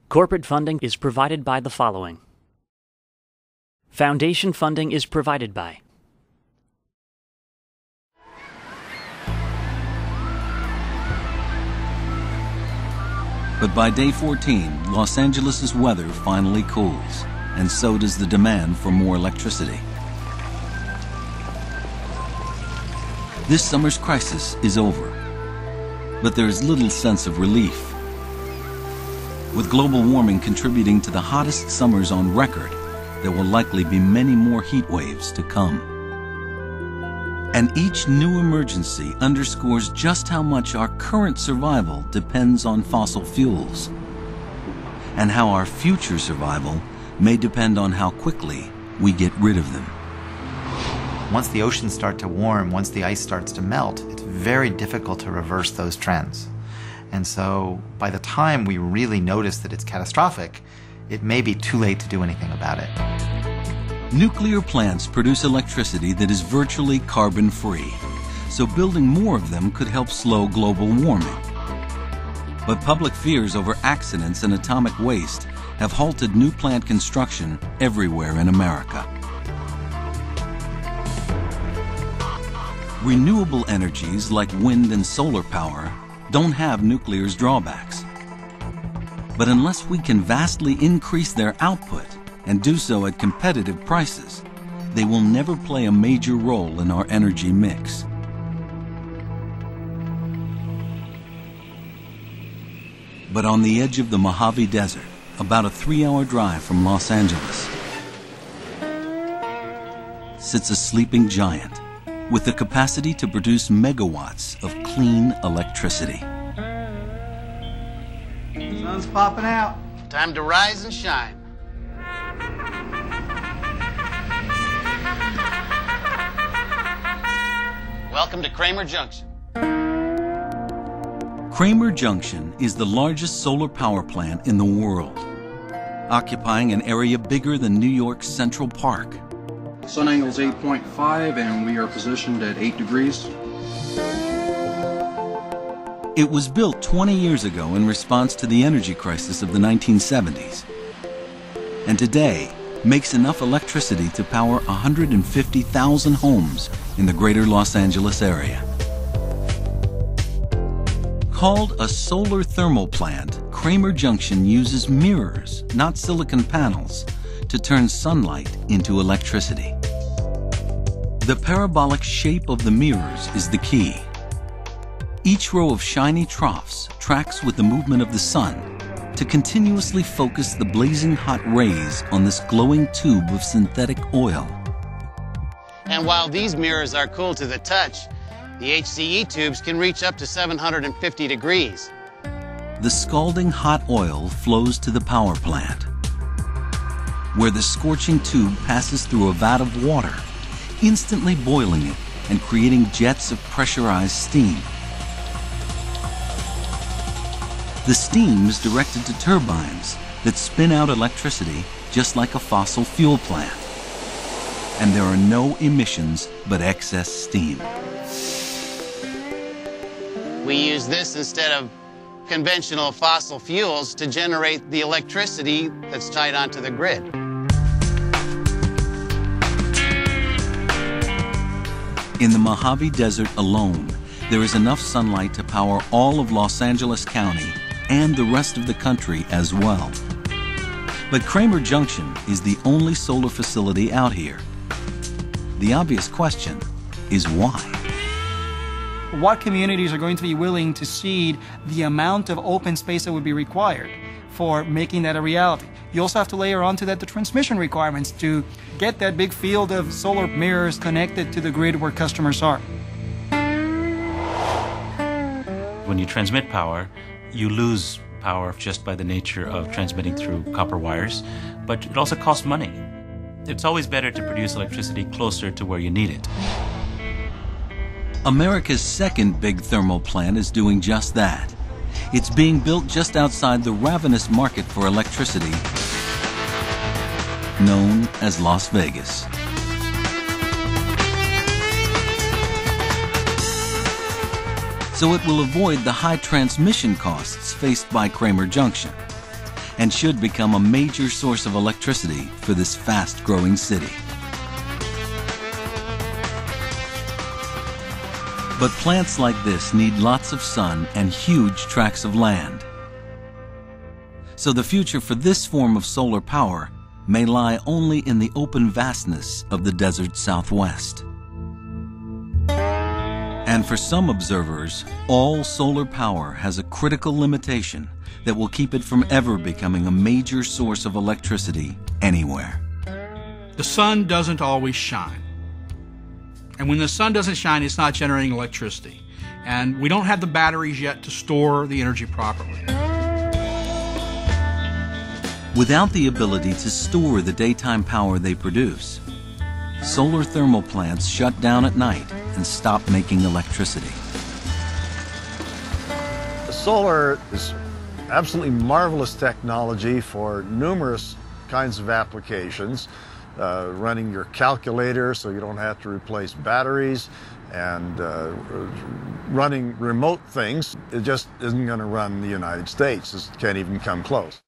Corporate funding is provided by the following. Foundation funding is provided by But by day 14, Los Angeles' weather finally cools, and so does the demand for more electricity. This summer's crisis is over, but there is little sense of relief. With global warming contributing to the hottest summers on record, there will likely be many more heat waves to come. And each new emergency underscores just how much our current survival depends on fossil fuels, and how our future survival may depend on how quickly we get rid of them. Once the oceans start to warm, once the ice starts to melt, it's very difficult to reverse those trends. And so by the time we really notice that it's catastrophic, it may be too late to do anything about it. Nuclear plants produce electricity that is virtually carbon-free, so building more of them could help slow global warming. But public fears over accidents and atomic waste have halted new plant construction everywhere in America. Renewable energies like wind and solar power don't have nuclear's drawbacks. But unless we can vastly increase their output and do so at competitive prices, they will never play a major role in our energy mix. But on the edge of the Mojave Desert, about a 3-hour drive from Los Angeles, sits a sleeping giant with the capacity to produce megawatts of clean electricity. Sun's popping out. Time to rise and shine. Welcome to Kramer Junction. Kramer Junction is the largest solar power plant in the world, occupying an area bigger than New York's Central Park. Sun angle is 8.5 and we are positioned at 8 degrees. It was built 20 years ago in response to the energy crisis of the 1970s, and today makes enough electricity to power 150,000 homes in the greater Los Angeles area. Called a solar thermal plant, Kramer Junction uses mirrors, not silicon panels, to turn sunlight into electricity. The parabolic shape of the mirrors is the key. Each row of shiny troughs tracks with the movement of the sun to continuously focus the blazing hot rays on this glowing tube of synthetic oil. And while these mirrors are cool to the touch, the HCE tubes can reach up to 750 degrees. The scalding hot oil flows to the power plant, where the scorching tube passes through a vat of water, instantly boiling it and creating jets of pressurized steam. The steam is directed to turbines that spin out electricity just like a fossil fuel plant. And there are no emissions but excess steam. We use this instead of conventional fossil fuels to generate the electricity that's tied onto the grid. In the Mojave Desert alone, there is enough sunlight to power all of Los Angeles County and the rest of the country as well. But Kramer Junction is the only solar facility out here. The obvious question is why? What communities are going to be willing to cede the amount of open space that would be required for making that a reality? You also have to layer onto that the transmission requirements to get that big field of solar mirrors connected to the grid where customers are. When you transmit power, you lose power just by the nature of transmitting through copper wires, but it also costs money. It's always better to produce electricity closer to where you need it. America's second big thermal plant is doing just that. It's being built just outside the ravenous market for electricity known as Las Vegas. So it will avoid the high transmission costs faced by Kramer Junction. and should become a major source of electricity for this fast-growing city. But plants like this need lots of sun and huge tracts of land. So the future for this form of solar power may lie only in the open vastness of the desert Southwest. And for some observers, all solar power has a critical limitation that will keep it from ever becoming a major source of electricity anywhere. The sun doesn't always shine. And when the sun doesn't shine, it's not generating electricity. And we don't have the batteries yet to store the energy properly. Without the ability to store the daytime power they produce, solar thermal plants shut down at night and stop making electricity. Solar is absolutely marvelous technology for numerous kinds of applications. Running your calculator so you don't have to replace batteries, and running remote things. It just isn't going to run the United States. It can't even come close.